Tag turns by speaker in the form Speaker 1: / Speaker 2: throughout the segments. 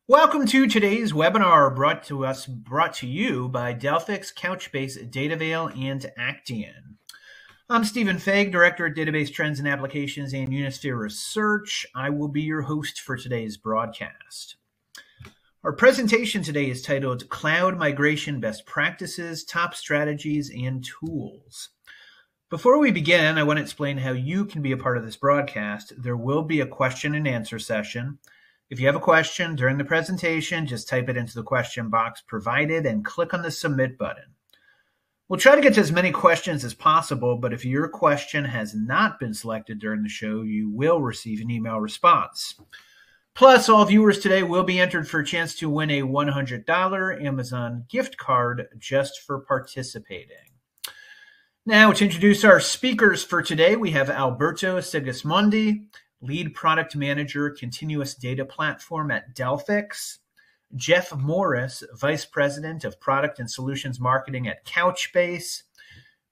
Speaker 1: Welcome to today's webinar brought to you by Delphix, Couchbase, Datavale, and Actian. I'm Stephen Fagg, Director at Database Trends and Applications and Unisphere Research. I will be your host for today's broadcast. Our presentation today is titled Cloud Migration Best Practices, Top Strategies, and Tools. Before we begin, I want to explain how you can be a part of this broadcast. There will be a question and answer session. If you have a question during the presentation, just type it into the question box provided and click on the submit button. We'll try to get to as many questions as possible, but if your question has not been selected during the show, you will receive an email response. Plus, all viewers today will be entered for a chance to win a $100 Amazon gift card just for participating. Now, to introduce our speakers for today, we have Alberto Sigismondi, Lead Product Manager, Continuous Data Platform at Delphix. Jeff Morris, Vice President of Product and Solutions Marketing at Couchbase.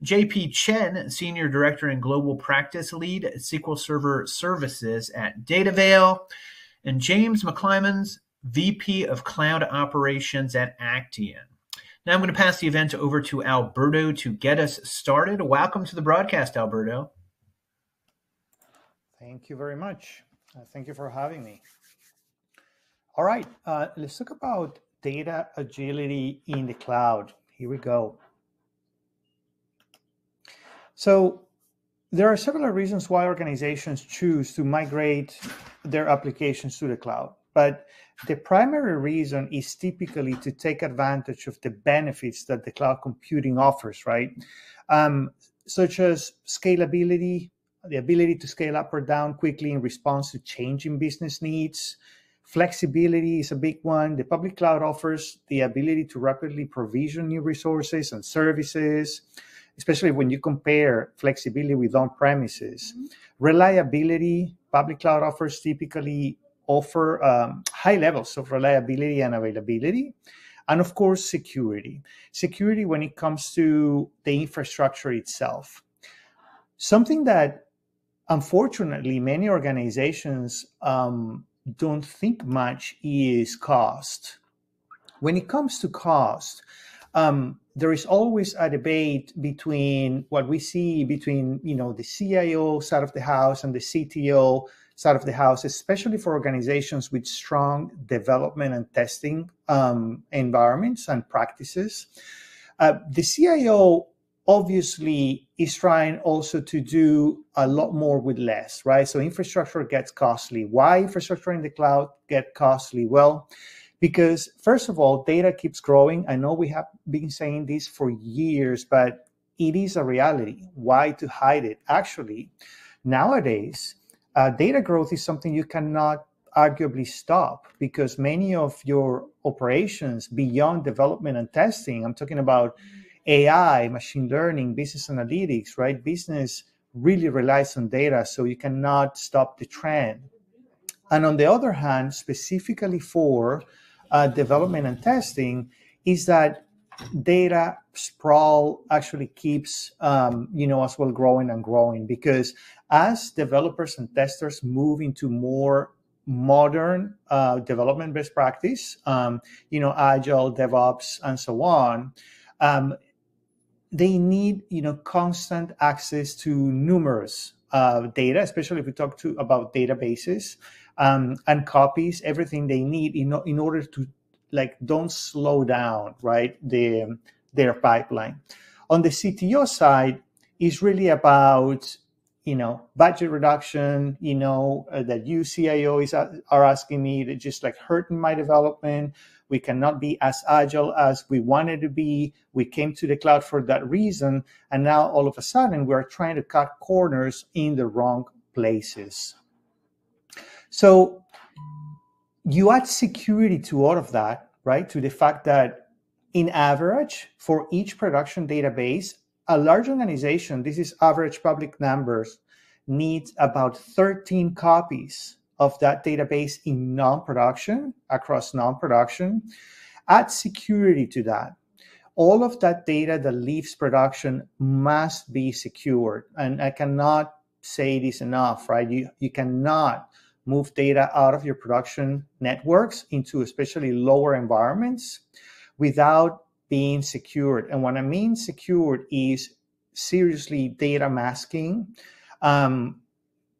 Speaker 1: JP Chen, Senior Director and Global Practice Lead at SQL Server Services at Datavale. And James McClymans, VP of Cloud Operations at Actian. Now I'm going to pass the event over to Alberto to get us started. Welcome to the broadcast, Alberto.
Speaker 2: Thank you very much. Thank you for having me. All right, let's talk about data agility in the cloud. Here we go. So there are several reasons why organizations choose to migrate their applications to the cloud, but the primary reason is typically to take advantage of the benefits that the cloud computing offers, right? Such as scalability, the ability to scale up or down quickly in response to changing business needs. Flexibility is a big one. The public cloud offers the ability to rapidly provision new resources and services, especially when you compare flexibility with on-premises. Reliability, public cloud offers typically offer high levels of reliability and availability. And of course, security. Security when it comes to the infrastructure itself. Something that unfortunately, many organizations don't think much is cost. When it comes to cost, there is always a debate between what we see between the CIO side of the house and the CTO side of the house, especially for organizations with strong development and testing environments and practices. The CIO obviously is trying also to do a lot more with less, right? So infrastructure gets costly. Why infrastructure in the cloud get costly? Well, because first of all, data keeps growing. I know we have been saying this for years, but it is a reality. Why to hide it? Actually, nowadays, data growth is something you cannot arguably stop because many of your operations beyond development and testing, I'm talking about AI, machine learning, business analytics, right? Business really relies on data, so you cannot stop the trend. And on the other hand, specifically for development and testing, is that data sprawl actually keeps, as well growing and growing because as developers and testers move into more modern development best practice, agile, DevOps, and so on, they need, constant access to numerous data, especially if we talk about databases and copies, everything they need in order to don't slow down, right, their pipeline. On the CTO side, it's really about, budget reduction, that you CIO are asking me to just hurting my development. We cannot be as agile as we wanted to be. We came to the cloud for that reason. And now all of a sudden we're trying to cut corners in the wrong places. So you add security to all of that, right? To the fact that in average for each production database, a large organization, this is average public numbers, needs about 13 copies of that database in non-production, across non-production. Add security to that. All of that data that leaves production must be secured. And I cannot say this enough, right? You cannot move data out of your production networks into especially lower environments without being secured. And what I mean secured is seriously data masking,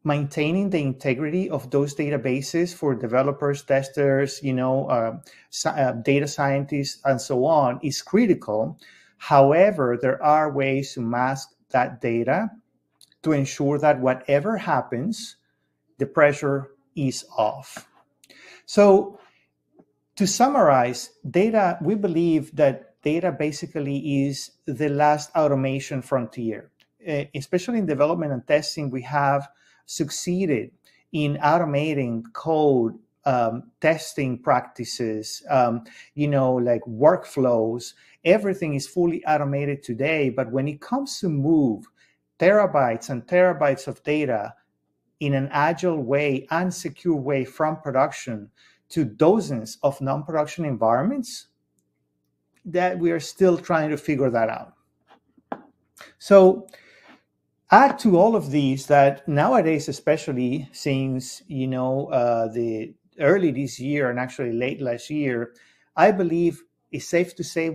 Speaker 2: maintaining the integrity of those databases for developers, testers, data scientists, and so on is critical. However, there are ways to mask that data to ensure that whatever happens, the pressure is off. So to summarize, data, we believe that data basically is the last automation frontier. Especially in development and testing, we have succeeded in automating code, testing practices, like workflows. Everything is fully automated today, but when it comes to move terabytes and terabytes of data in an agile way and secure way from production to dozens of non-production environments, that we are still trying to figure that out. So add to all of these that nowadays, especially since, the early this year and actually late last year, I believe it's safe to say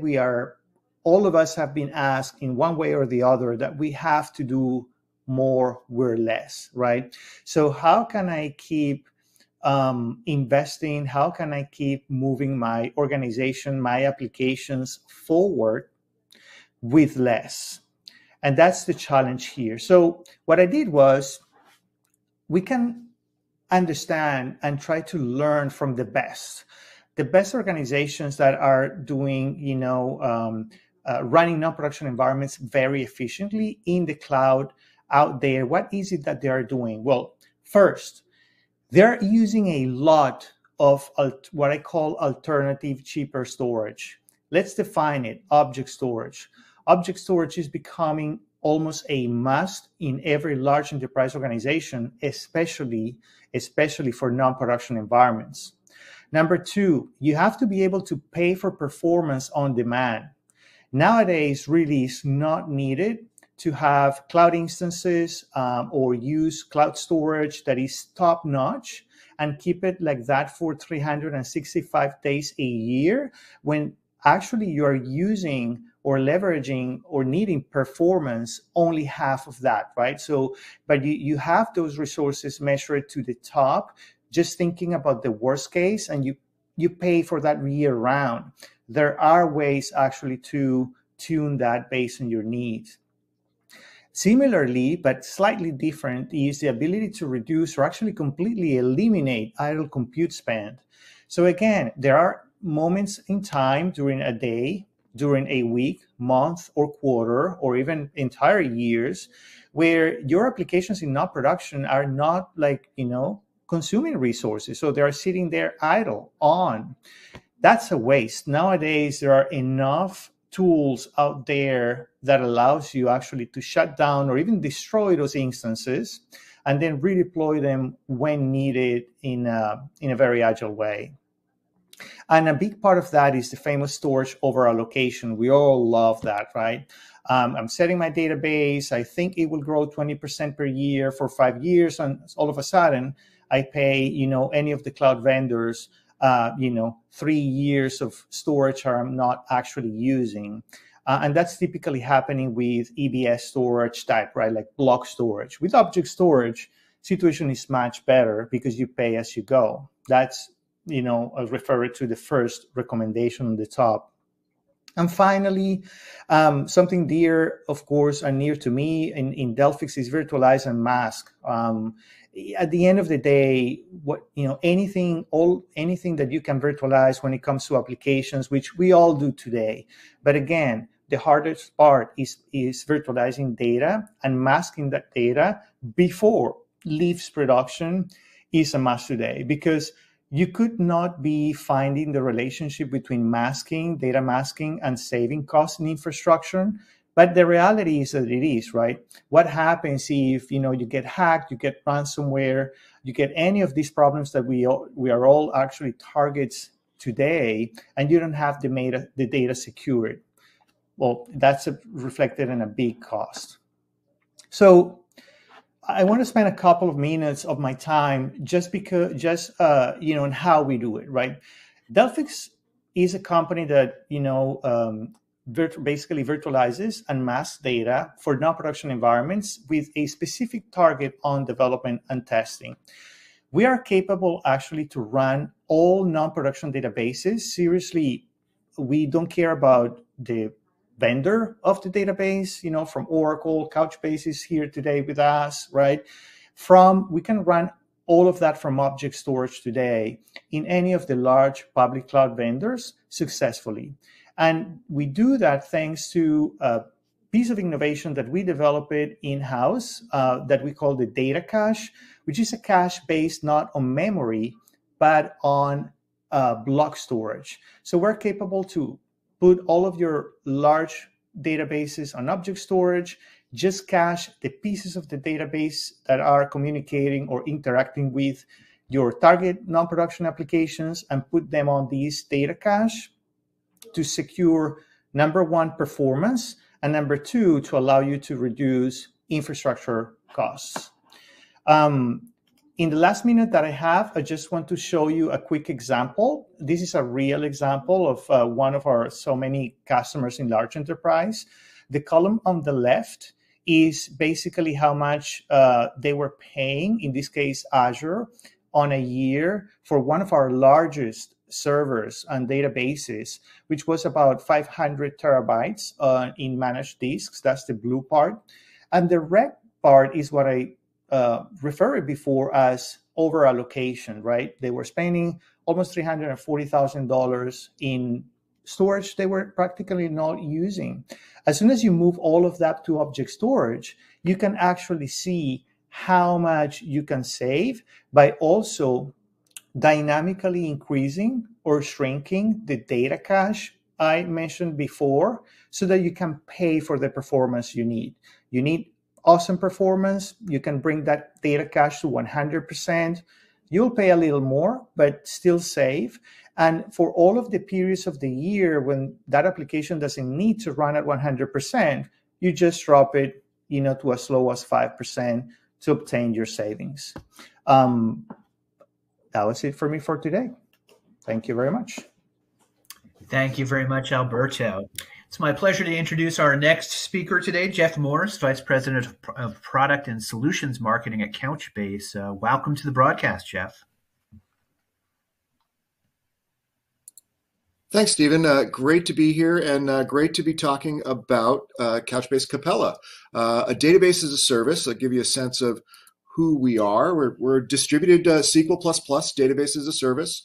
Speaker 2: all of us have been asked in one way or the other that we have to do more with less, right? So how can I keep investing? How can I keep moving my organization, my applications forward with less? And that's the challenge here. So what I did was, we can understand and try to learn from the best organizations that are doing, running non-production environments very efficiently in the cloud out there. What is it that they are doing? Well, first, they're using a lot of what I call alternative, cheaper storage. Let's define it: object storage. Object storage is becoming almost a must in every large enterprise organization, especially for non-production environments. Number two, you have to be able to pay for performance on demand. Nowadays, really is not needed to have cloud instances or use cloud storage that is top-notch and keep it like that for 365 days a year, when actually you are using or leveraging or needing performance only half of that, right? So, but you have those resources measured to the top, just thinking about the worst case, and you pay for that year round. There are ways actually to tune that based on your needs. Similarly, but slightly different, is the ability to reduce or actually completely eliminate idle compute spend. So again, there are moments in time during a day, during a week, month, or quarter, or even entire years, where your applications in non-production are not consuming resources. So they are sitting there idle on. That's a waste. Nowadays, there are enough tools out there that allows you actually to shut down or even destroy those instances and then redeploy them when needed in a very agile way. And a big part of that is the famous storage over allocation. We all love that, right? I'm setting my database. I think it will grow 20% per year for 5 years. And all of a sudden, I pay, any of the cloud vendors, 3 years of storage I'm not actually using. And that's typically happening with EBS storage type, right? Like block storage. With object storage, situation is much better because you pay as you go. That's, I'll refer to the first recommendation on the top. And finally, something dear, of course, and near to me in Delphix is virtualize and mask. At the end of the day, anything that you can virtualize when it comes to applications, which we all do today. But again, the hardest part is virtualizing data, and masking that data before leaves production is a must today, because you could not be finding the relationship between data masking, and saving costs in infrastructure. But the reality is that it is, right? What happens if you get hacked, you get ransomware, you get any of these problems that we are all actually targets today, and you don't have the data secured? Well, that's reflected in a big cost. So I want to spend a couple of minutes of my time just on how we do it, right? Delphix is a company that basically virtualizes and masks data for non-production environments with a specific target on development and testing. We are capable actually to run all non-production databases. Seriously, we don't care about the vendor of the database, from Oracle. Couchbase is here today with us, right? We can run all of that from object storage today in any of the large public cloud vendors successfully. And we do that thanks to a piece of innovation that we developed in-house that we call the data cache, which is a cache based not on memory, but on block storage. So we're capable to put all of your large databases on object storage, just cache the pieces of the database that are communicating or interacting with your target non-production applications and put them on these data cache to secure, number one, performance, and number two, to allow you to reduce infrastructure costs. In the last minute that I have, I just want to show you a quick example. This is a real example of one of our so many customers in large enterprise. The column on the left is basically how much they were paying, in this case, Azure, on a year for one of our largest servers and databases, which was about 500 terabytes in managed disks. That's the blue part. And the red part is what I referred before as over allocation, right? They were spending almost $340,000 in storage they were practically not using. As soon as you move all of that to object storage, you can actually see how much you can save by also dynamically increasing or shrinking the data cache I mentioned before, so that you can pay for the performance you need. You need awesome performance. You can bring that data cache to 100%. You'll pay a little more, but still save. And for all of the periods of the year when that application doesn't need to run at 100%, you just drop it, to as low as 5% to obtain your savings. That was it for me for today. Thank you very much.
Speaker 1: Thank you very much, Alberto. It's my pleasure to introduce our next speaker today, Jeff Morris, Vice President of Product and Solutions Marketing at Couchbase. Welcome to the broadcast, Jeff.
Speaker 3: Thanks, Stephen. Great to be here, and great to be talking about Couchbase Capella, a database as a service. I'll give you a sense of who we are. We're a distributed SQL++ database as a service.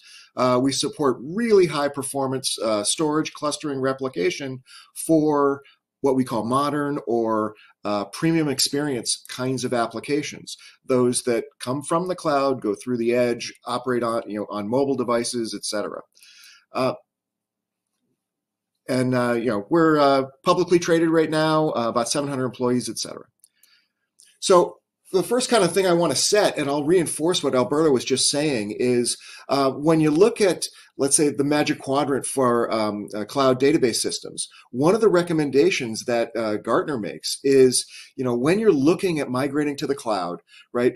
Speaker 3: We support really high performance storage, clustering, replication for what we call modern or premium experience kinds of applications. Those that come from the cloud, go through the edge, operate on mobile devices, etc. We're publicly traded right now, about 700 employees, etc. So the first kind of thing I want to set, and I'll reinforce what Alberto was just saying, is when you look at, let's say, the Magic Quadrant for cloud database systems, one of the recommendations that Gartner makes is, when you're looking at migrating to the cloud, right,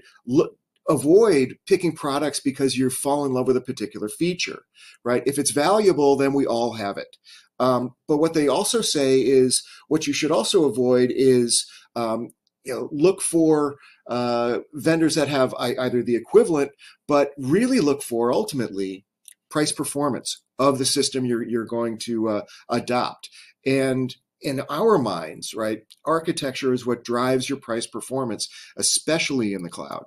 Speaker 3: avoid picking products because you fall in love with a particular feature, right? If it's valuable, then we all have it. But what they also say is what you should also avoid is look for vendors that have either the equivalent, but really look for ultimately price performance of the system you're going to adopt. And in our minds, right, architecture is what drives your price performance, especially in the cloud.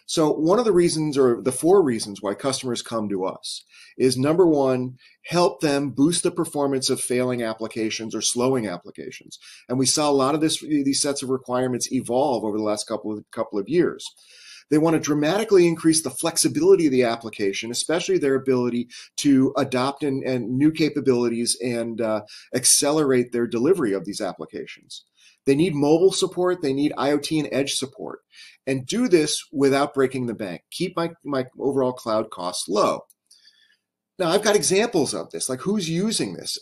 Speaker 3: So one of the reasons, or the 4 reasons why customers come to us is, number one, help them boost the performance of failing applications or slowing applications. And we saw a lot of these sets of requirements evolve over the last couple of years. They want to dramatically increase the flexibility of the application, especially their ability to adopt and new capabilities and accelerate their delivery of these applications. They need mobile support. They need IoT and edge support, and do this without breaking the bank. Keep my overall cloud costs low. Now, I've got examples of this, like who's using this.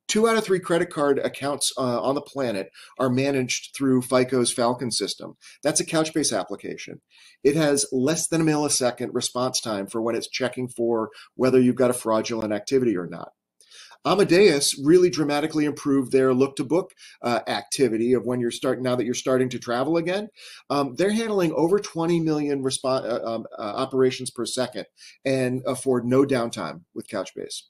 Speaker 3: 2 out of 3 credit card accounts on the planet are managed through FICO's Falcon system. That's a Couchbase application. It has less than a millisecond response time for when it's checking for whether you've got a fraudulent activity or not. Amadeus really dramatically improved their look-to-book activity of when now that you're starting to travel again. They're handling over 20 million operations per second and afford no downtime with Couchbase.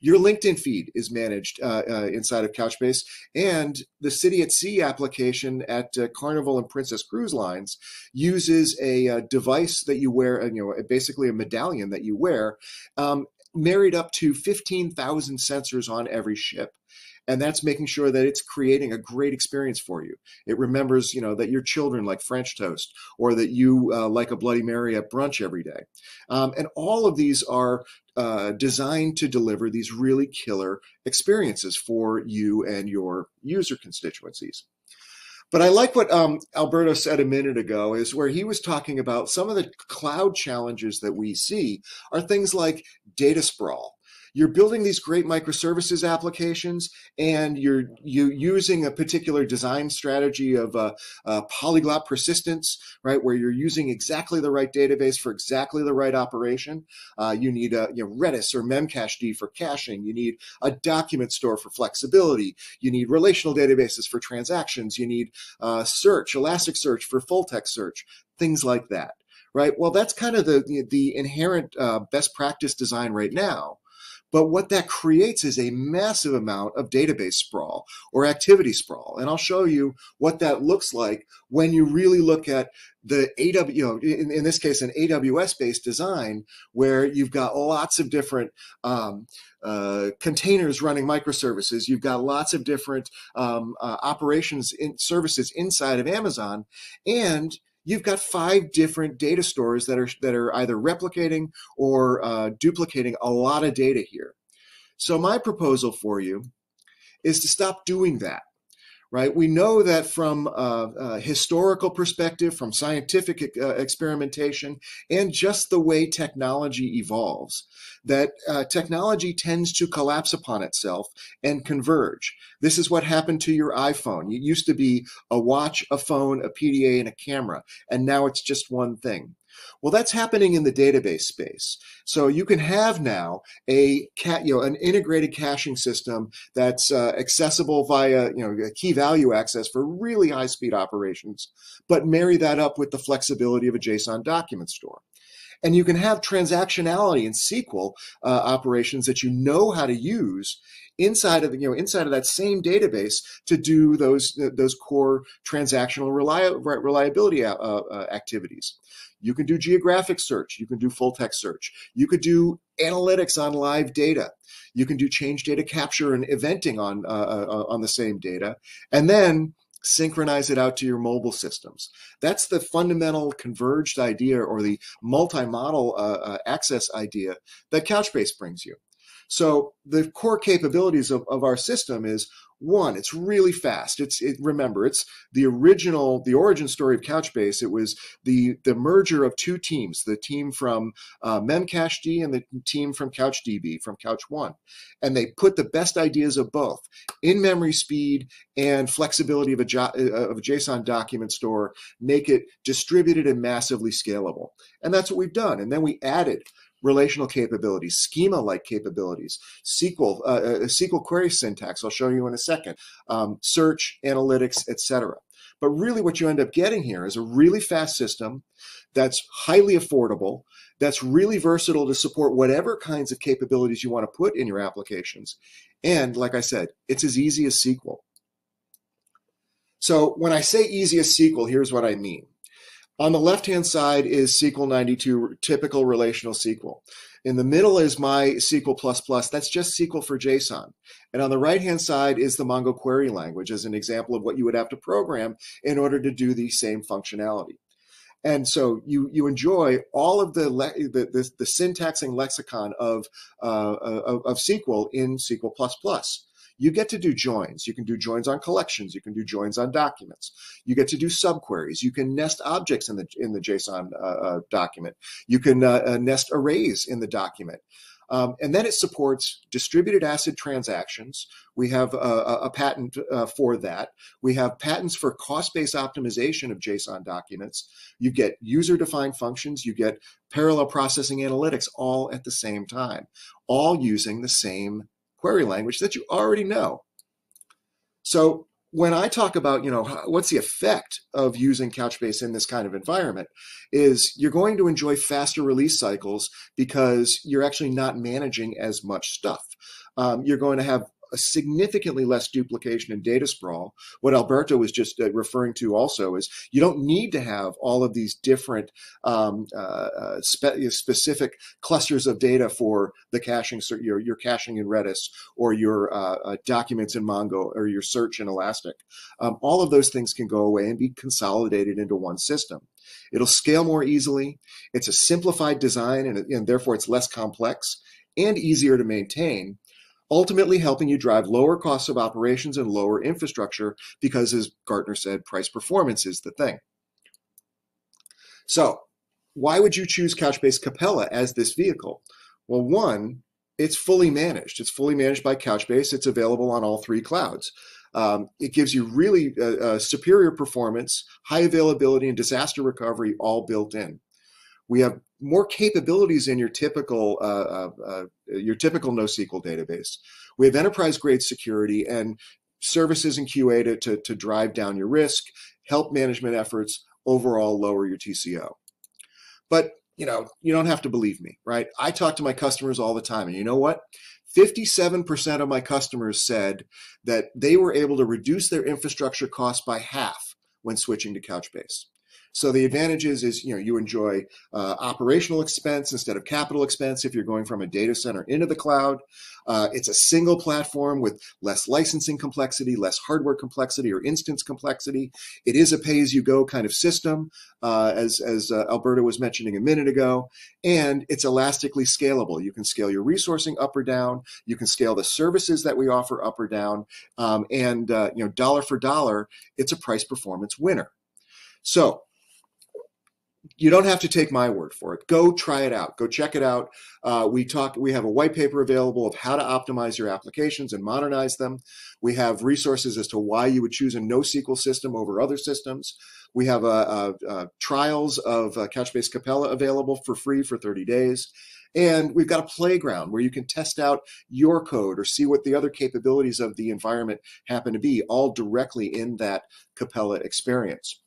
Speaker 3: Your LinkedIn feed is managed inside of Couchbase, and the City at Sea application at Carnival and Princess Cruise Lines uses a device that you wear, basically a medallion that you wear, married up to 15,000 sensors on every ship. And that's making sure that it's creating a great experience for you. It remembers, that your children like French toast, or that you like a Bloody Mary at brunch every day. And all of these are designed to deliver these really killer experiences for you and your user constituencies. But I like what Alberto said a minute ago, is where he was talking about some of the cloud challenges that we see are things like data sprawl. You're building these great microservices applications, and you're using a particular design strategy of polyglot persistence, right? Where you're using exactly the right database for exactly the right operation. You need a Redis or Memcached for caching. You need a document store for flexibility. You need relational databases for transactions. You need search, Elasticsearch for full text search, things like that, right? Well, that's kind of the inherent best practice design right now. But what that creates is a massive amount of database sprawl or activity sprawl. And I'll show you what that looks like when you really look at the in this case, an AWS-based design, where you've got lots of different containers running microservices. You've got lots of different operations services inside of Amazon, and you've got 5 different data stores that are either replicating or duplicating a lot of data here. So my proposal for you is to stop doing that, right? We know that from a historical perspective, from scientific experimentation, and just the way technology evolves, that technology tends to collapse upon itself and converge. This is what happened to your iPhone. It used to be a watch, a phone, a PDA, and a camera, and now it's just one thing. Well, that's happening in the database space. So you can have now an integrated caching system that's accessible via key value access for really high-speed operations, but marry that up with the flexibility of a JSON document store. And you can have transactionality in SQL operations that you know how to use inside of that same database to do those core transactional reliability activities. You can do geographic search. You can do full text search. You could do analytics on live data. You can do change data capture and eventing on the same data, and then synchronize it out to your mobile systems. That's the fundamental converged idea, or the multi-model access idea that Couchbase brings you. So the core capabilities of our system is, one, it's really fast. Remember, it's the origin story of Couchbase. It was the merger of 2 teams, the team from Memcached and the team from CouchDB, from Couch One. And they put the best ideas of both, in-memory speed and flexibility of a JSON document store, make it distributed and massively scalable. And that's what we've done. And then we added relational capabilities, schema-like capabilities, SQL query syntax, I'll show you in a second, search, analytics, etc. But really what you end up getting here is a really fast system that's highly affordable, that's really versatile to support whatever kinds of capabilities you want to put in your applications. And like I said, it's as easy as SQL. So when I say easy as SQL, here's what I mean. On the left-hand side is SQL 92, typical relational SQL. In the middle is my SQL++. That's just SQL for JSON. And on the right-hand side is the Mongo query language as an example of what you would have to program in order to do the same functionality. And so you enjoy all of the syntaxing lexicon of SQL in SQL++. You get to do joins. You can do joins on collections. You can do joins on documents. You get to do subqueries. You can nest objects in the JSON document. You can nest arrays in the document. And then it supports distributed ACID transactions. We have a patent for that. We have patents for cost-based optimization of JSON documents. You get user-defined functions. You get parallel processing analytics all at the same time, all using the same query language that you already know. So when I talk about, what's the effect of using Couchbase in this kind of environment, is you're going to enjoy faster release cycles because you're actually not managing as much stuff. You're going to have a significantly less duplication in data sprawl. What Alberto was just referring to also is you don't need to have all of these different specific clusters of data for the caching, so your caching in Redis or your documents in Mongo or your search in Elastic. All of those things can go away and be consolidated into one system. It'll scale more easily. It's a simplified design, and therefore it's less complex and easier to maintain, ultimately helping you drive lower costs of operations and lower infrastructure because, as Gartner said, price performance is the thing. So why would you choose Couchbase Capella as this vehicle? Well, one, it's fully managed. It's fully managed by Couchbase. It's available on all three clouds. It gives you really superior performance, high availability, and disaster recovery all built in. We have more capabilities in your typical NoSQL database. We have enterprise-grade security and services and QA to drive down your risk, help management efforts, overall lower your TCO. But you don't have to believe me, right? I talk to my customers all the time, and you know what? 57% of my customers said that they were able to reduce their infrastructure costs by half when switching to Couchbase. So the advantages is, you enjoy operational expense instead of capital expense if you're going from a data center into the cloud. It's a single platform with less licensing complexity, less hardware complexity or instance complexity. It is a pay-as-you-go kind of system, as Alberto was mentioning a minute ago, and it's elastically scalable. You can scale your resourcing up or down. You can scale the services that we offer up or down, and dollar for dollar, it's a price performance winner. So you don't have to take my word for it. Go try it out. Go check it out. We have a white paper available of how to optimize your applications and modernize them. We have resources as to why you would choose a NoSQL system over other systems. We have trials of Couchbase Capella available for free for 30 days. And we've got a playground where you can test out your code or see what the other capabilities of the environment happen to be, all directly in that Capella experience.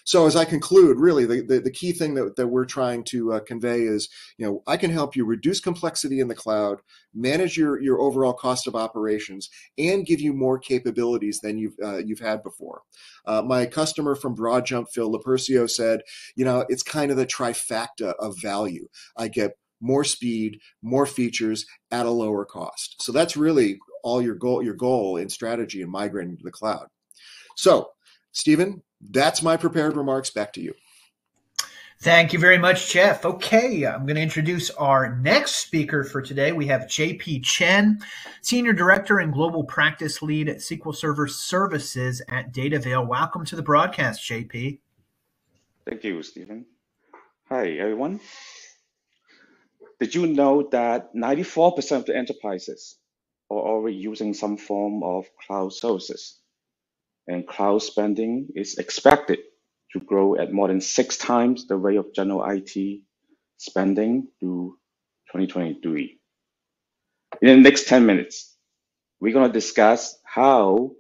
Speaker 3: So as I conclude, really, the key thing that we're trying to convey is, I can help you reduce complexity in the cloud, manage your overall cost of operations, and give you more capabilities than you've had before. My customer from Broadjump, Phil Lapercio, said, it's kind of the trifecta of value. I get more speed, more features at a lower cost. So that's really all your goal and strategy in migrating to the cloud. So, Stephen, that's my prepared remarks. Back to you.
Speaker 1: Thank you very much, Jeff. Okay, I'm going to introduce our next speaker for today. We have JP Chen, Senior Director and Global Practice Lead at SQL Server Services at DataVale. Welcome to the broadcast, JP.
Speaker 4: Thank you, Stephen. Hi, everyone. Did you know that 94% of the enterprises are already using some form of cloud services? And cloud spending is expected to grow at more than 6 times the rate of general IT spending through 2023. In the next 10 minutes, we're going to discuss how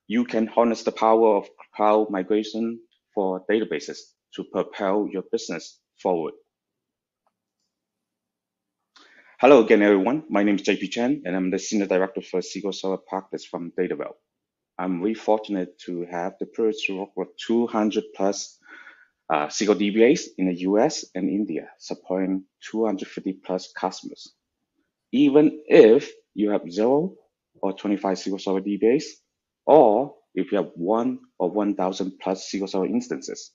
Speaker 4: you can harness the power of cloud migration for databases to propel your business forward. Hello again, everyone. My name is JP Chen, and I'm the Senior Director for SQL Server Practice from DataVale. I'm really fortunate to have the privilege to work with 200 plus SQL DBAs in the US and India, supporting 250 plus customers. Even if you have 0 or 25 SQL Server DBAs, or if you have 1 or 1,000 plus SQL Server instances,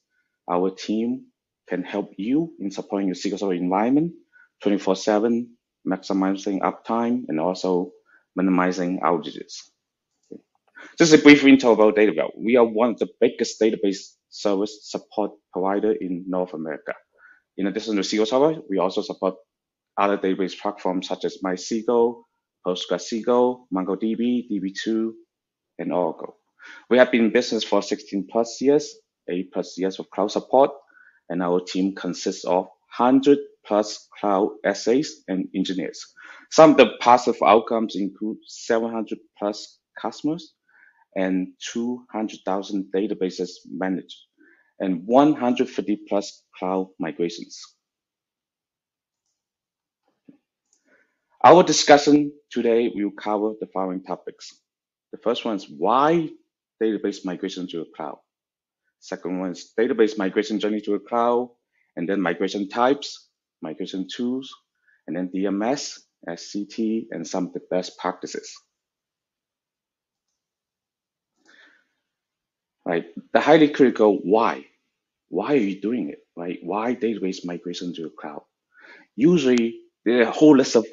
Speaker 4: our team can help you in supporting your SQL Server environment 24/7, maximizing uptime, and also minimizing outages. Just a brief intro about DataVale. We are one of the biggest database service support provider in North America. In addition to SQL Server, we also support other database platforms such as MySQL, PostgreSQL, MongoDB, DB2, and Oracle. We have been in business for 16 plus years, 8 plus years of cloud support, and our team consists of 100 plus cloud essays and engineers. Some of the positive outcomes include 700 plus customers and 200,000 databases managed and 150 plus cloud migrations. Our discussion today will cover the following topics. The first one is why database migration to a cloud. Second one is database migration journey to a cloud, and then migration types, migration tools, and then DMS, SCT, and some of the best practices. Right, the highly critical why. Why are you doing it? Right? Why database migration to a cloud? Usually, there are a whole list of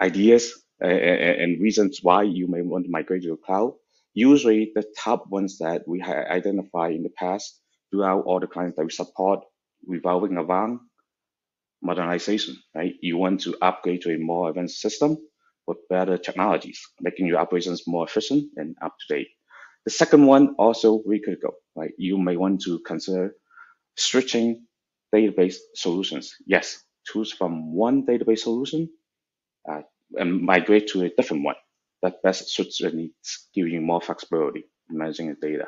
Speaker 4: ideas and reasons why you may want to migrate to a cloud. Usually, the top ones that we have identified in the past throughout all the clients that we support, revolving around modernization. Right? You want to upgrade to a more advanced system with better technologies, making your operations more efficient and up to date. The second one also very critical. Right? You may want to consider switching database solutions. Yes, choose from one database solution and migrate to a different one that best suits your needs, giving you more flexibility in managing the data.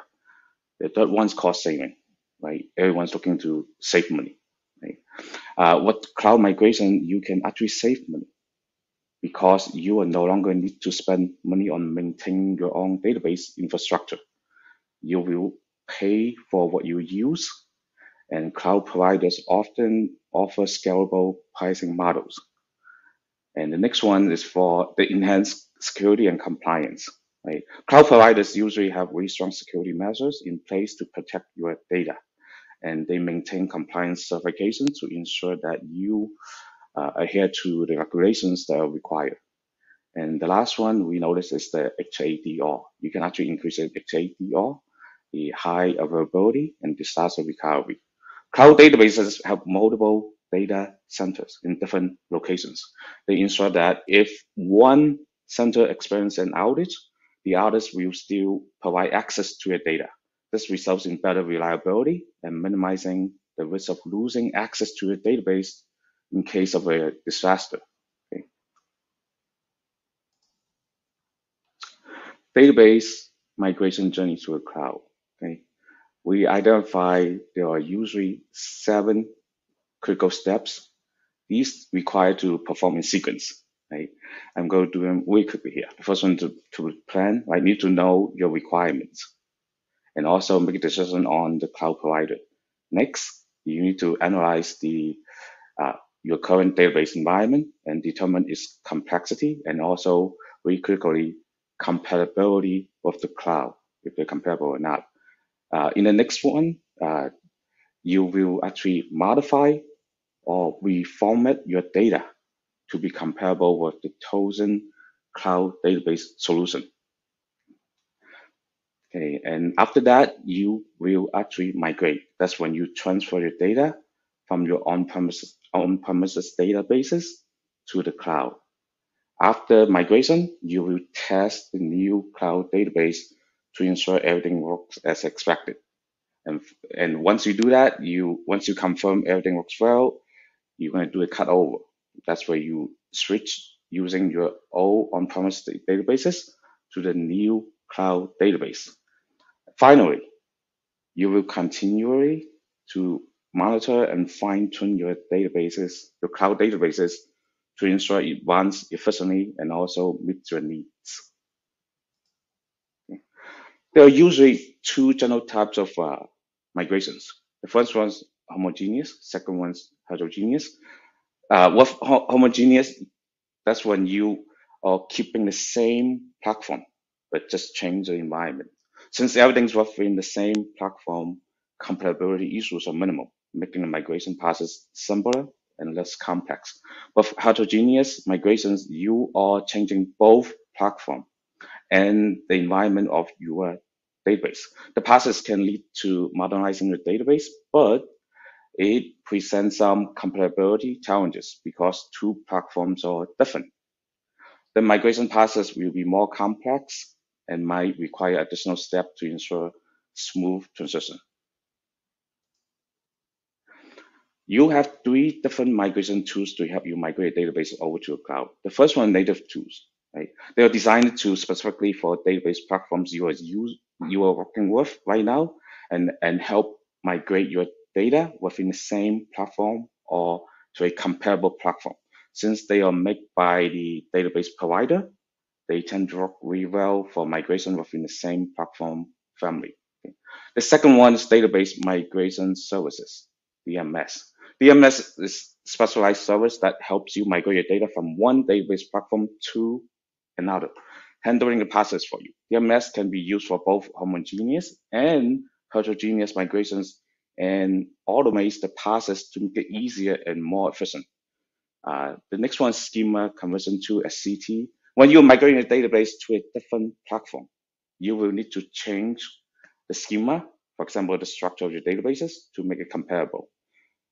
Speaker 4: The third one's cost saving, right? Everyone's looking to save money, right? With cloud migration, you can actually save money because you will no longer need to spend money on maintaining your own database infrastructure. You will pay for what you use, and cloud providers often offer scalable pricing models. And the next one is for the enhanced security and compliance. Right? Cloud providers usually have very strong security measures in place to protect your data, and they maintain compliance certification to ensure that you adhere to the regulations that are required. And the last one we notice is the HADR. You can actually increase the HADR, the high availability and disaster recovery. Cloud databases have multiple data centers in different locations. They ensure that if one center experiences an outage, the others will still provide access to your data. This results in better reliability and minimizing the risk of losing access to your database in case of a disaster. Okay. Database migration journey to a cloud. Okay. We identify there are usually 7 critical steps. These require to perform in sequence. Right? I'm going to do them very quickly here. The first one to plan, right? Need to know your requirements and also make a decision on the cloud provider. Next, you need to analyze the your current database environment and determine its complexity and also very critically compatibility with the cloud, if they're compatible or not. In the next one, you will actually modify or reformat your data to be comparable with the chosen cloud database solution. Okay, and after that, you will actually migrate. That's when you transfer your data from your on-premises databases to the cloud. After migration, you will test the new cloud database to ensure everything works as expected. And once you do that, once you confirm everything works well, you're going to do a cutover. That's where you switch using your old on-premise databases to the new cloud database. Finally, you will continually to monitor and fine-tune your databases, your cloud databases, to ensure it runs efficiently and also meets your needs. Okay. There are usually 2 general types of migrations. The first one's homogeneous, second one's heterogeneous. With homogeneous, that's when you are keeping the same platform, but just change the environment. Since everything's within the same platform, compatibility issues are minimal, making the migration process simpler and less complex. With heterogeneous migrations, you are changing both platform and the environment of your database. The process can lead to modernizing your database, but it presents some compatibility challenges because two platforms are different. The migration process will be more complex and might require additional steps to ensure smooth transition. You have 3 different migration tools to help you migrate a database over to a cloud. The first one, native tools, right? They are designed to specifically for database platforms you are working with right now and help migrate your data within the same platform or to a comparable platform. Since they are made by the database provider, they tend to work really well for migration within the same platform family. Okay. The second one is database migration services, DMS. DMS is specialized service that helps you migrate your data from one database platform to another, handling the process for you. DMS can be used for both homogeneous and heterogeneous migrations and automates the process to make it easier and more efficient. The next one is schema conversion to SCT. When you're migrating a database to a different platform, you will need to change the schema, for example, the structure of your databases to make it comparable.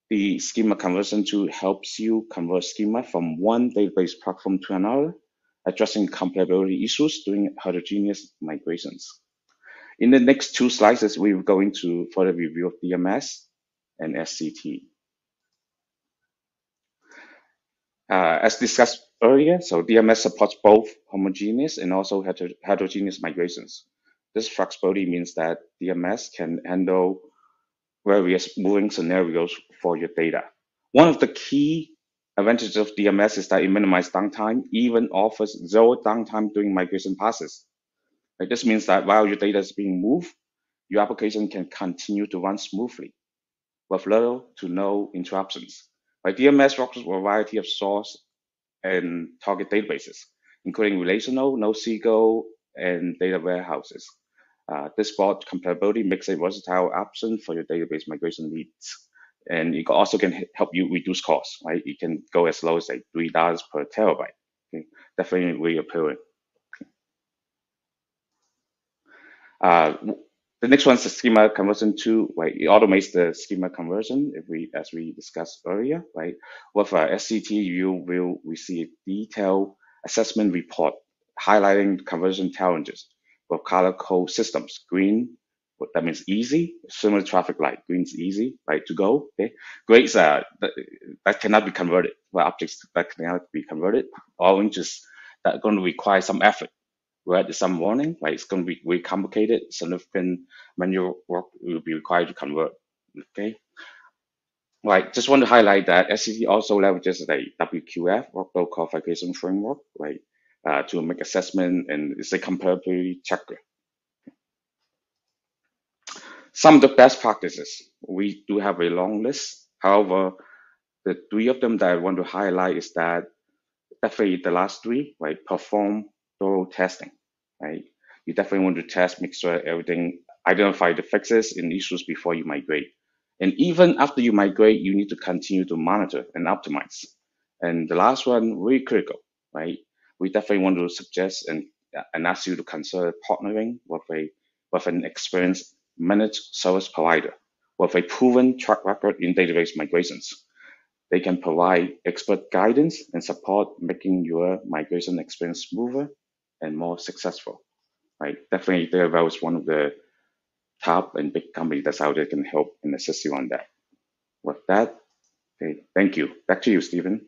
Speaker 4: The schema conversion tool helps you convert schema from one database platform to another, addressing compatibility issues during heterogeneous migrations. In the next 2 slides, we will go into further review of DMS and SCT. As discussed earlier, so DMS supports both homogeneous and also heterogeneous migrations. This flexibility means that DMS can handle various moving scenarios for your data. One of the key advantages of DMS is that it minimizes downtime, even offers 0 downtime during migration process. Like this means that while your data is being moved, your application can continue to run smoothly with little to no interruptions. Like DMS works with a variety of source and target databases, including relational, NoSQL, and data warehouses. This broad compatibility makes a versatile option for your database migration needs. And it also can help you reduce costs, right? It can go as low as like $3 per terabyte. Okay? Definitely really appealing. The next one is the schema conversion tool, right? It automates the schema conversion as we discussed earlier, right? With SCT, you will receive a detailed assessment report highlighting conversion challenges with color code systems. Green, that means easy, similar to traffic light. Green is easy, right, to go. Okay, grays that cannot be converted, for objects that cannot be converted. Orange is that going to require some effort. Red is some warning, right? It's going to be very complicated. Significant manual work will be required to convert. Okay, right. Just want to highlight that SCT also leverages the WQF, workload qualification framework, right, to make assessment, and it's a comparability checker. Some of the best practices, we do have a long list. However, the 3 of them that I want to highlight is that definitely the last 3, right? Perform thorough testing, right? You definitely want to test, make sure everything, identify the fixes and issues before you migrate. And even after you migrate, you need to continue to monitor and optimize. And the last one, really critical, right? We definitely want to suggest and ask you to consider partnering with an experienced managed service provider with a proven track record in database migrations. They can provide expert guidance and support, making your migration experience smoother and more successful. Right? Definitely, DataVal is one of the top and big companies that's out there can help and assist you on that. With that, okay, thank you. Back to you, Stephen.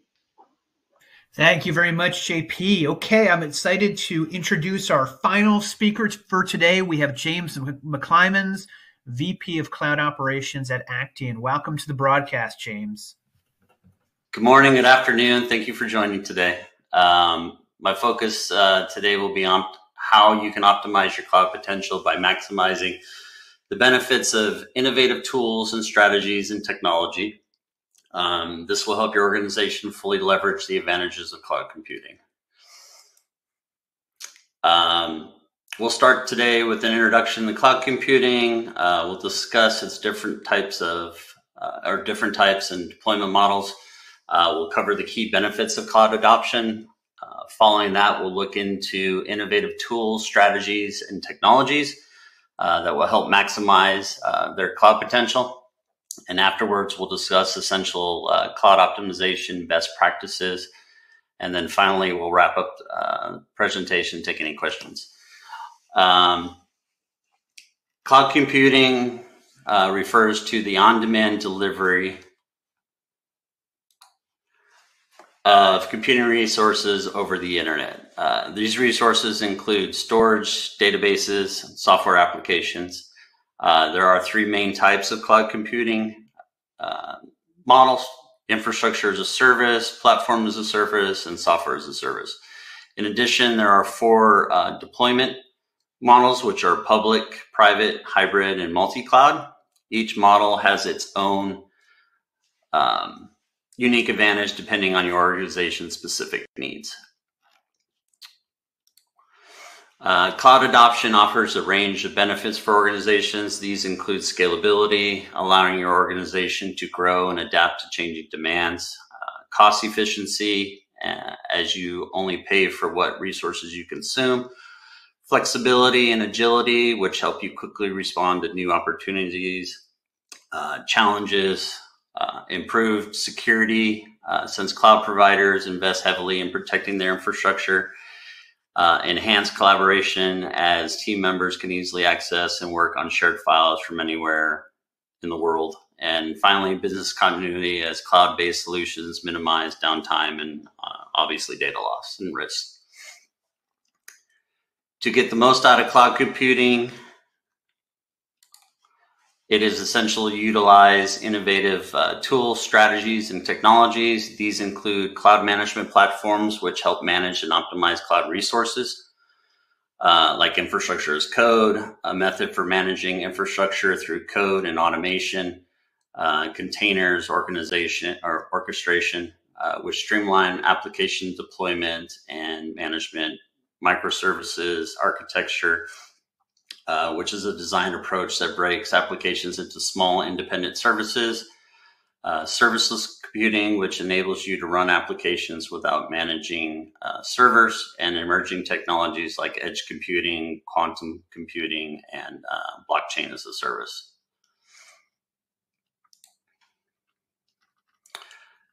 Speaker 1: Thank you very much, JP. Okay, I'm excited to introduce our final speakers for today. We have James McClymans, VP of Cloud Operations at Actian. Welcome to the broadcast, James.
Speaker 5: Good morning, good afternoon. Thank you for joining today. My focus today will be on how you can optimize your cloud potential by maximizing the benefits of innovative tools and strategies and technology. This will help your organization fully leverage the advantages of cloud computing. We'll start today with an introduction to cloud computing. We'll discuss its different types and deployment models. We'll cover the key benefits of cloud adoption. Following that, we'll look into innovative tools, strategies, and technologies that will help maximize their cloud potential. And afterwards, we'll discuss essential cloud optimization best practices. And then finally, we'll wrap up the presentation, take any questions. Cloud computing refers to the on-demand delivery of computing resources over the internet. These resources include storage, databases, software applications. There are three main types of cloud computing models: infrastructure as a service, platform as a service, and software as a service. In addition, there are four deployment models, which are public, private, hybrid, and multi-cloud. Each model has its own unique advantage depending on your organization's specific needs. Cloud adoption offers a range of benefits for organizations. These include scalability, allowing your organization to grow and adapt to changing demands, cost efficiency, as you only pay for what resources you consume, flexibility and agility, which help you quickly respond to new opportunities, challenges, improved security, since cloud providers invest heavily in protecting their infrastructure, enhanced collaboration as team members can easily access and work on shared files from anywhere in the world. And finally, business continuity as cloud-based solutions minimize downtime and obviously data loss and risk. To get the most out of cloud computing, it is essential to utilize innovative tools, strategies, and technologies. These include cloud management platforms, which help manage and optimize cloud resources, like infrastructure as code, a method for managing infrastructure through code and automation, containers, organization or orchestration, which streamline application deployment and management, microservices architecture, which is a design approach that breaks applications into small independent services, serverless computing, which enables you to run applications without managing servers, and emerging technologies like edge computing, quantum computing, and blockchain as a service.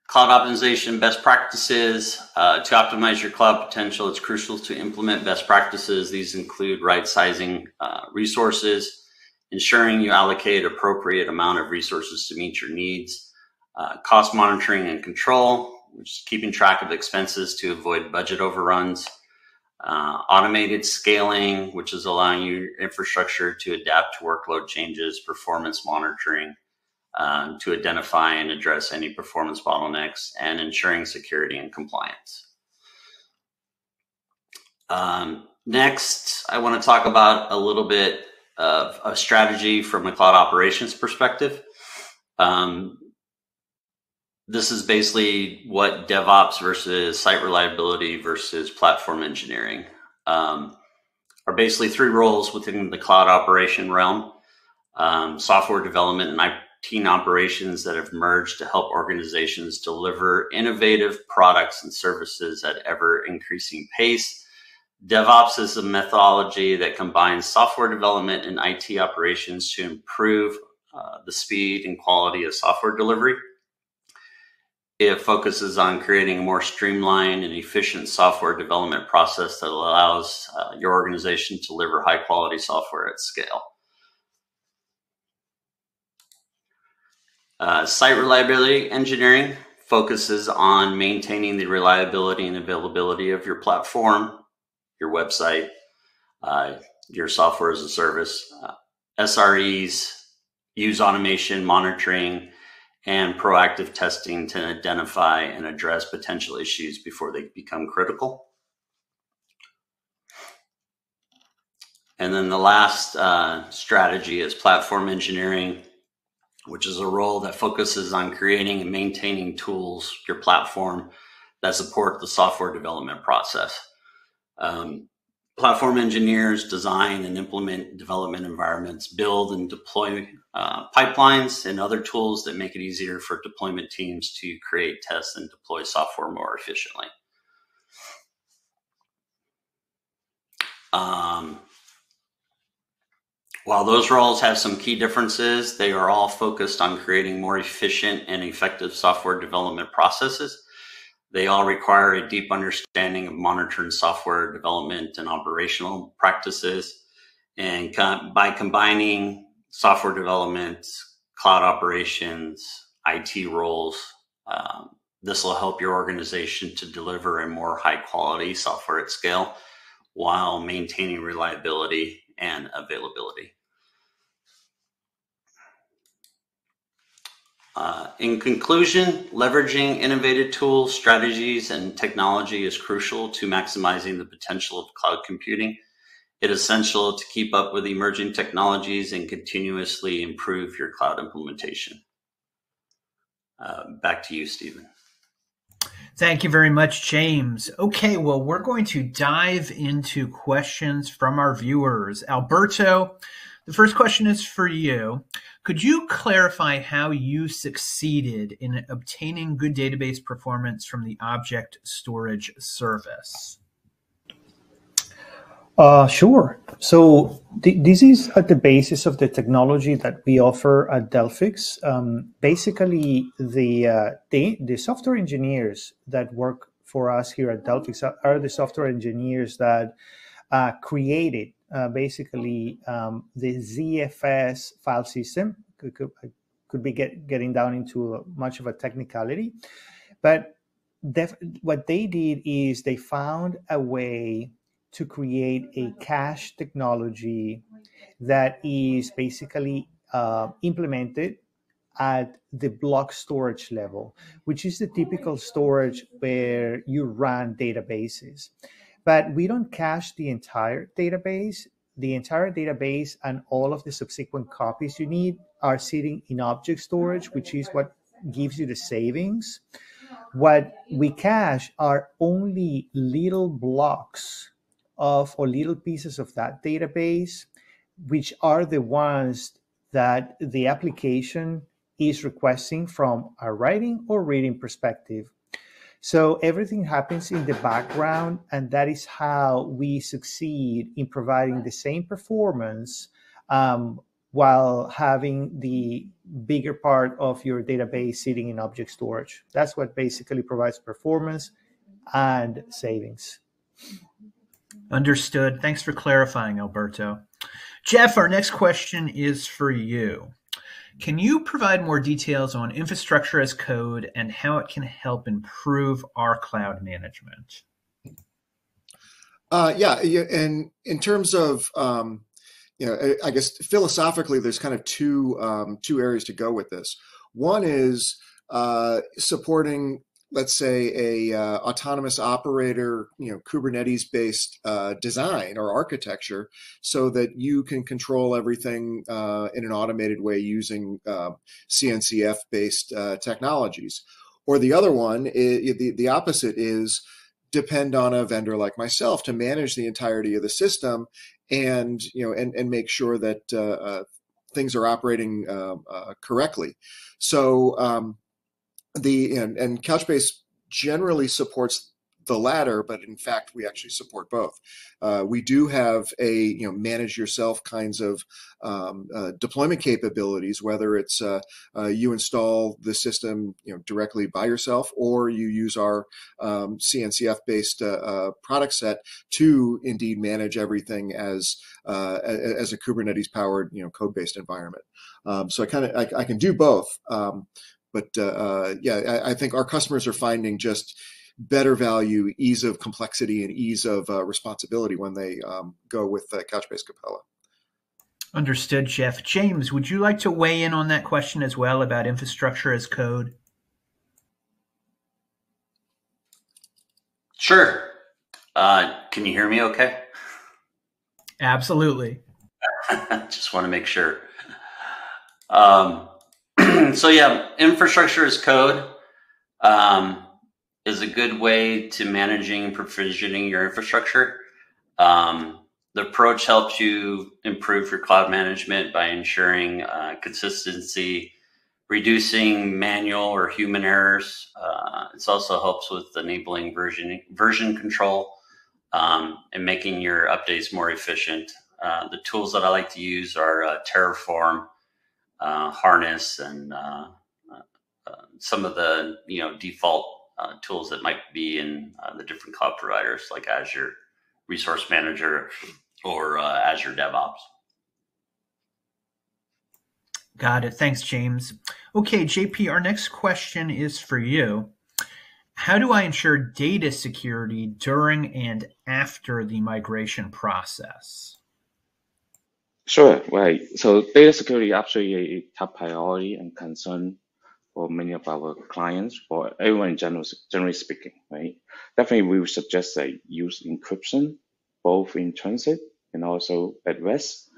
Speaker 5: Cloud optimization best practices. To optimize your cloud potential, it's crucial to implement best practices. These include right-sizing resources, ensuring you allocate appropriate amount of resources to meet your needs, cost monitoring and control, which is keeping track of expenses to avoid budget overruns, automated scaling, which is allowing your infrastructure to adapt to workload changes, performance monitoring, to identify and address any performance bottlenecks, and ensuring security and compliance. Next, I want to talk about a little bit of a strategy from a cloud operations perspective. This is basically what DevOps versus site reliability versus platform engineering are basically three roles within the cloud operation realm. Software development and IT operations that have merged to help organizations deliver innovative products and services at ever increasing pace. DevOps is a methodology that combines software development and IT operations to improve the speed and quality of software delivery. It focuses on creating a more streamlined and efficient software development process that allows your organization to deliver high quality software at scale. Site reliability engineering focuses on maintaining the reliability and availability of your platform, your website, your software as a service. SREs use automation, monitoring, and proactive testing to identify and address potential issues before they become critical. And then the last strategy is platform engineering, which is a role that focuses on creating and maintaining tools, your platform, that support the software development process. Platform engineers design and implement development environments, build and deploy pipelines and other tools that make it easier for deployment teams to create, test, and deploy software more efficiently. While those roles have some key differences, they are all focused on creating more efficient and effective software development processes. They all require a deep understanding of monitoring software development and operational practices. And by combining software development, cloud operations, IT roles, this will help your organization to deliver a more high quality software at scale while maintaining reliability and availability. In conclusion, leveraging innovative tools, strategies, and technology is crucial to maximizing the potential of cloud computing. It is essential to keep up with emerging technologies and continuously improve your cloud implementation. Back to you, Stephen.
Speaker 1: Thank you very much, James. Okay, well, we're going to dive into questions from our viewers. Alberto, the first question is for you. Could you clarify how you succeeded in obtaining good database performance from the object storage service?
Speaker 2: Sure. So this is at the basis of the technology that we offer at Delphix. Basically, the software engineers that work for us here at Delphix are the software engineers that created basically the ZFS file system. Could be getting down into much of a technicality, but what they did is they found a way to create a cache technology that is basically implemented at the block storage level, which is the typical storage where you run databases. But we don't cache the entire database. The entire database and all of the subsequent copies you need are sitting in object storage, which is what gives you the savings. What we cache are only little blocks or little pieces of that database, which are the ones that the application is requesting from a writing or reading perspective. So everything happens in the background, and that is how we succeed in providing the same performance while having the bigger part of your database sitting in object storage. That's what basically provides performance and savings.
Speaker 1: Understood. Thanks for clarifying, Alberto. Jeff, our next question is for you. Can you provide more details on infrastructure as code and how it can help improve our cloud management?
Speaker 3: Yeah, and in terms of, I guess philosophically, there's kind of two areas to go with this. One is supporting, let's say, a autonomous operator, Kubernetes-based design or architecture, so that you can control everything in an automated way using CNCF-based technologies. Or the other one, the opposite is depend on a vendor like myself to manage the entirety of the system and make sure that things are operating correctly. So and Couchbase generally supports the latter, but in fact, we actually support both. We do have a manage yourself kinds of deployment capabilities, whether it's you install the system directly by yourself, or you use our CNCF based product set to indeed manage everything as a Kubernetes powered code based environment. So I can do both. But yeah, I think our customers are finding just better value, ease of complexity, and ease of responsibility when they go with Couchbase Capella.
Speaker 1: Understood, Jeff. James, would you like to weigh in on that question as well about infrastructure as code?
Speaker 5: Sure. Can you hear me okay?
Speaker 1: Absolutely.
Speaker 5: Just want to make sure. So yeah, infrastructure as code is a good way to managing and provisioning your infrastructure. The approach helps you improve your cloud management by ensuring consistency, reducing manual or human errors. It also helps with enabling version control and making your updates more efficient. The tools that I like to use are Terraform, Harness, and some of the default tools that might be in the different cloud providers like Azure Resource Manager or Azure DevOps.
Speaker 1: Got it. Thanks, James. Okay, JP, our next question is for you. How do I ensure data security during and after the migration process?
Speaker 4: Sure, right. So data security is absolutely a top priority and concern for many of our clients, for everyone in general, generally speaking, right? Definitely, we would suggest that use encryption, both in transit and also at rest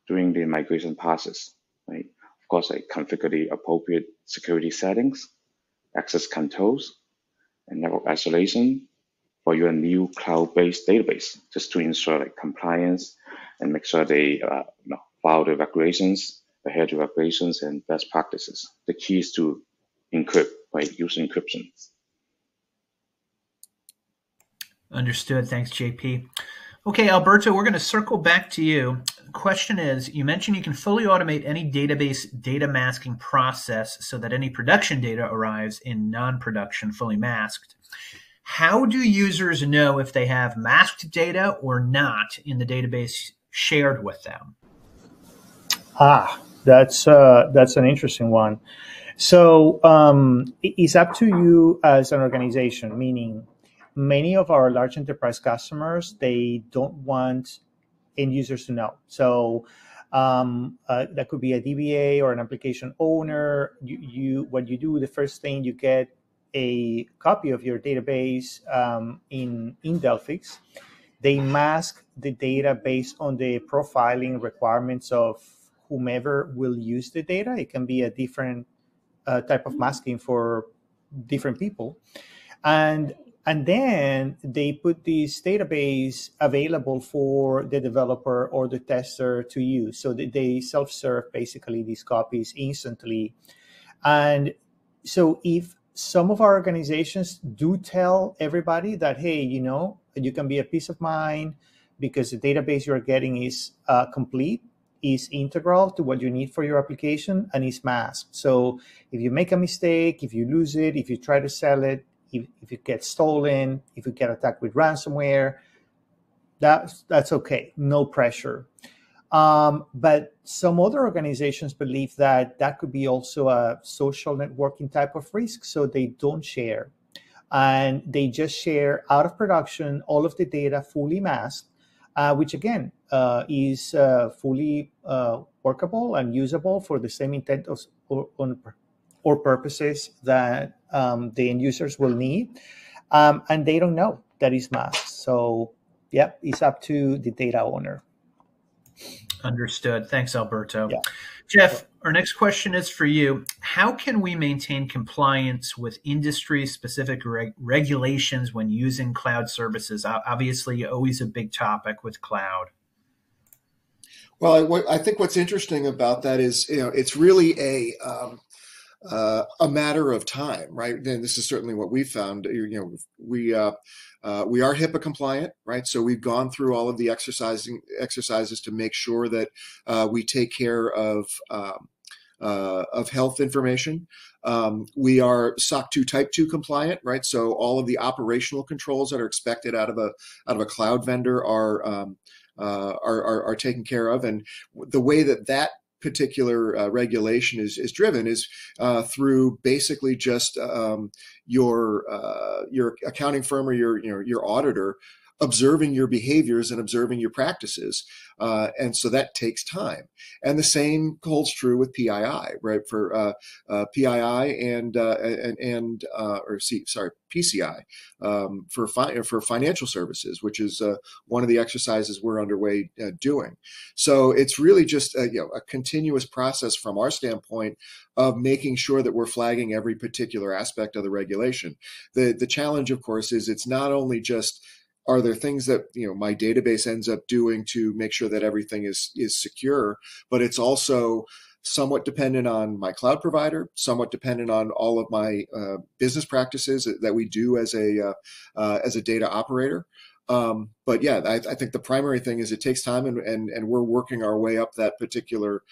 Speaker 4: during the migration process, right? Of course, configure the appropriate security settings, access controls, and network isolation for your new cloud-based database, just to ensure compliance and make sure they follow the regulations, adhere to regulations and best practices. The key is to encrypt, right? Use encryption.
Speaker 1: Understood. Thanks, JP. Okay, Alberto, we're going to circle back to you. The question is, you mentioned you can fully automate any database data masking process so that any production data arrives in non-production fully masked. How do users know if they have masked data or not in the database shared with them?
Speaker 2: That's an interesting one. So it's up to you as an organization, meaning many of our large enterprise customers, they don't want end users to know. So that could be a DBA or an application owner. What you do, the first thing, you get a copy of your database in Delphix. They mask the data based on the profiling requirements of whomever will use the data. It can be a different type of masking for different people. And then they put this database available for the developer or the tester to use. So they self-serve basically these copies instantly. And so if some of our organizations do tell everybody that, hey, you can be a peace of mind because the database you're getting is complete, is integral to what you need for your application, and is masked. So if you make a mistake, if you lose it, if you try to sell it, if it gets stolen, if you get attacked with ransomware, that's okay, no pressure. But some other organizations believe that could be also a social networking type of risk, so they don't share. And they just share out of production all of the data fully masked, which again is fully workable and usable for the same intent or purposes that the end users will need. And they don't know that is masked. So yeah, it's up to the data owner.
Speaker 1: Understood. Thanks, Alberto.
Speaker 2: Yeah.
Speaker 1: Jeff, our next question is for you. How can we maintain compliance with industry-specific regulations when using cloud services? Obviously, always a big topic with cloud.
Speaker 3: Well, I think what's interesting about that is, it's really a matter of time, right? And this is certainly what we found. We are HIPAA compliant, right? So we've gone through all of the exercises to make sure that we take care of health information. We are SOC 2 Type 2 compliant, right? So all of the operational controls that are expected out of a cloud vendor are taken care of, and the way that particular regulation is driven is through basically just your accounting firm or your auditor observing your behaviors and observing your practices, and so that takes time. And the same holds true with PII, right? For PII PCI for financial services, which is one of the exercises we're underway doing. So it's really just a continuous process from our standpoint of making sure that we're flagging every particular aspect of the regulation. The challenge, of course, is it's not only just are there things that my database ends up doing to make sure that everything is secure, but it's also somewhat dependent on my cloud provider, somewhat dependent on all of my business practices that we do as a data operator. But yeah, I think the primary thing is it takes time, and we're working our way up that particular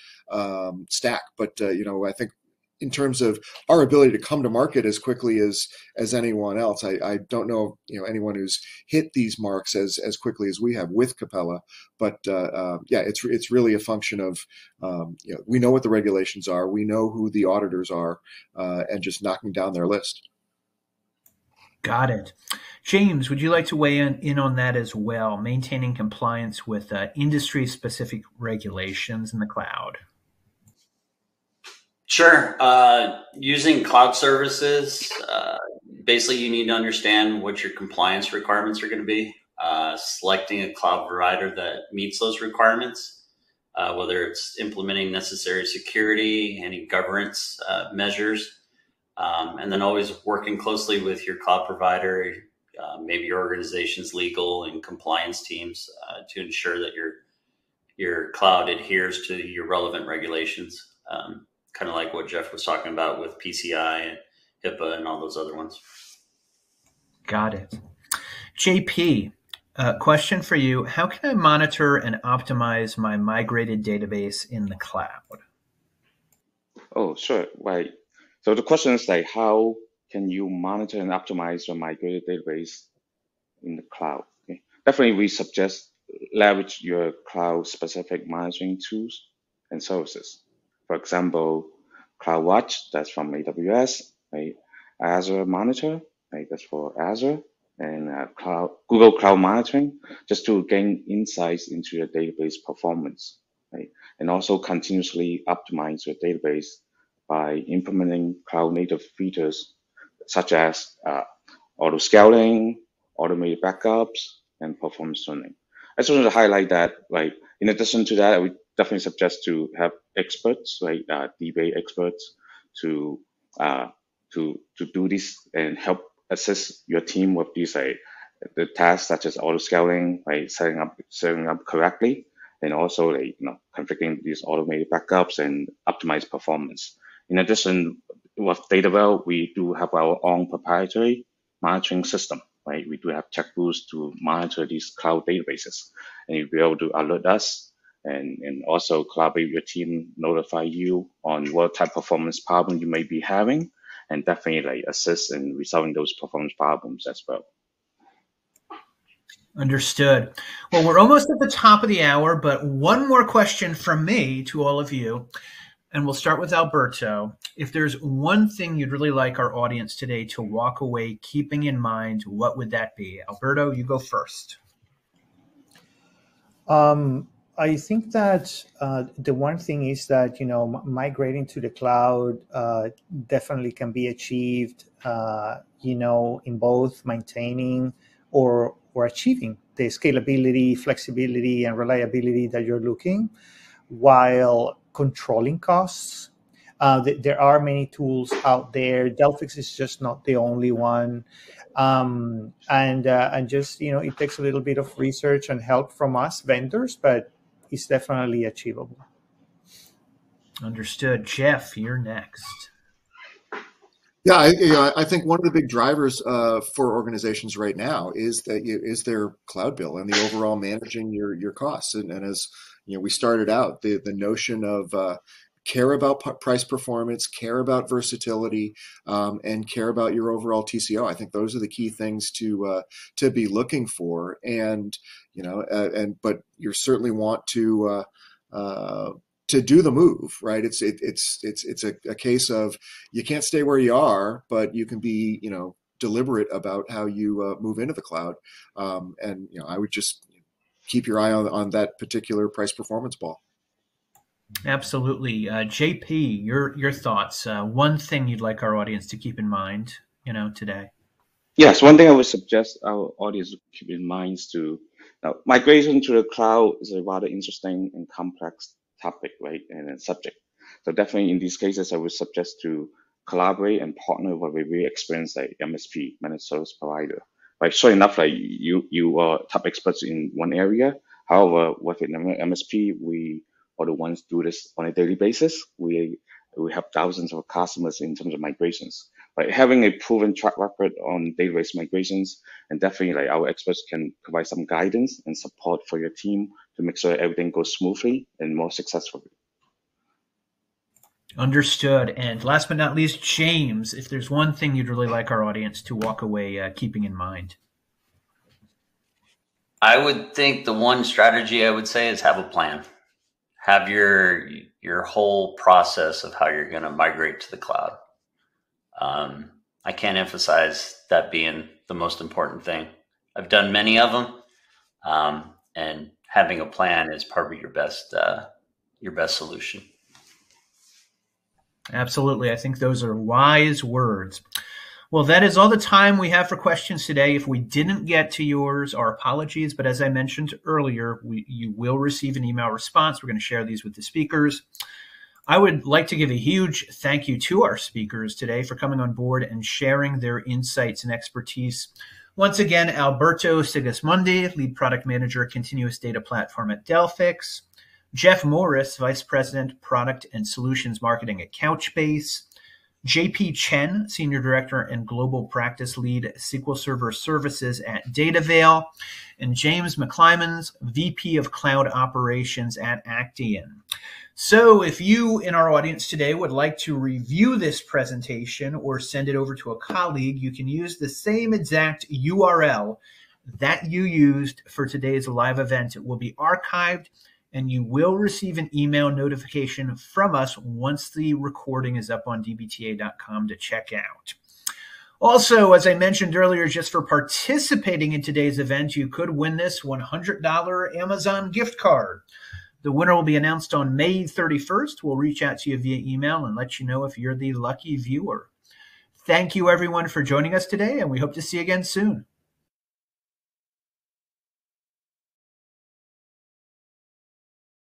Speaker 3: stack. But I think in terms of our ability to come to market as quickly as anyone else, I don't know anyone who's hit these marks as quickly as we have with Capella. But yeah, it's really a function of we know what the regulations are, we know who the auditors are, and just knocking down their list.
Speaker 1: Got it. James, would you like to weigh in on that as well, maintaining compliance with industry-specific regulations in the cloud?
Speaker 5: Sure. Using cloud services, basically you need to understand what your compliance requirements are going to be. Selecting a cloud provider that meets those requirements, whether it's implementing necessary security, any governance measures, and then always working closely with your cloud provider, maybe your organization's legal and compliance teams to ensure that your cloud adheres to your relevant regulations. Kind of like what Jeff was talking about with PCI and HIPAA and all those other ones.
Speaker 1: Got it. JP, question for you. How can I monitor and optimize my migrated database in the cloud?
Speaker 4: Oh, sure. Right. So the question is like, how can you monitor and optimize your migrated database in the cloud? Okay. Definitely, we suggest leverage your cloud-specific monitoring tools and services. For example, CloudWatch, that's from AWS, right? Azure Monitor, right? That's for Azure, and Google Cloud Monitoring, just to gain insights into your database performance, right? And also continuously optimize your database by implementing cloud-native features such as auto-scaling, automated backups, and performance tuning. I just wanted to highlight that, like, in addition to that, I would definitely suggest to have experts, like DBA experts, to do this and help assist your team with these the tasks such as auto scaling, like setting up correctly, and also like configuring these automated backups and optimize performance. In addition, with DataVail, we do have our own proprietary monitoring system. Right, we do have checkbooks to monitor these cloud databases, and you'll be able to alert us and also collaborate with your team, notify you on what type of performance problem you may be having, and definitely like assist in resolving those performance problems as well.
Speaker 1: Understood. Well, we're almost at the top of the hour, but one more question from me to all of you. And we'll start with Alberto. If there's one thing you'd really like our audience today to walk away keeping in mind, what would that be? Alberto, you go first.
Speaker 2: I think that the one thing is that, migrating to the cloud definitely can be achieved, in both maintaining or achieving the scalability, flexibility, and reliability that you're looking, while controlling costs. There are many tools out there. Delphix is just not the only one. And just, it takes a little bit of research and help from us vendors, but it's definitely achievable.
Speaker 1: Understood. Jeff, you're next.
Speaker 3: Yeah, I think one of the big drivers for organizations right now is their cloud bill and the overall managing your costs. And as we started out, the notion of care about price performance, care about versatility, and care about your overall TCO. I think those are the key things to be looking for. And but you certainly want to do the move, right? It's a case of you can't stay where you are, but you can be deliberate about how you move into the cloud. And I would just keep your eye on that particular price performance ball.
Speaker 1: Absolutely. JP, your thoughts. One thing you'd like our audience to keep in mind, today.
Speaker 4: Yes, one thing I would suggest our audience to keep in mind is migration to the cloud is a rather interesting and complex topic, right, and a subject. So definitely in these cases, I would suggest to collaborate and partner with a very experienced MSP, managed service provider. Like, sure enough, like you are top experts in one area. However, with an MSP, we are the ones do this on a daily basis. We have thousands of customers in terms of migrations. Like having a proven track record on database migrations, and definitely like our experts can provide some guidance and support for your team to make sure everything goes smoothly and more successfully.
Speaker 1: Understood. And last but not least, James, if there's one thing you'd really like our audience to walk away keeping in mind.
Speaker 5: I would think the one strategy I would say is have a plan. Have your whole process of how you're going to migrate to the cloud. I can't emphasize that being the most important thing. I've done many of them, and having a plan is probably your best solution.
Speaker 1: Absolutely. I think those are wise words. Well, that is all the time we have for questions today. If we didn't get to yours, our apologies. But as I mentioned earlier, you will receive an email response. We're going to share these with the speakers. I would like to give a huge thank you to our speakers today for coming on board and sharing their insights and expertise. Once again, Alberto Sigismondi, Lead Product Manager, Continuous Data Platform at Delphix. Jeff Morris, Vice President, Product and Solutions Marketing at Couchbase. JP Chen, Senior Director and Global Practice Lead, SQL Server Services at DataVale. And James McClymans, VP of Cloud Operations at Actian. So if you in our audience today would like to review this presentation or send it over to a colleague, you can use the same exact URL that you used for today's live event. It will be archived, and you will receive an email notification from us once the recording is up on dbta.com to check out. Also, as I mentioned earlier, just for participating in today's event, you could win this $100 Amazon gift card. The winner will be announced on May 31st. We'll reach out to you via email and let you know if you're the lucky viewer. Thank you, everyone, for joining us today, and we hope to see you again soon.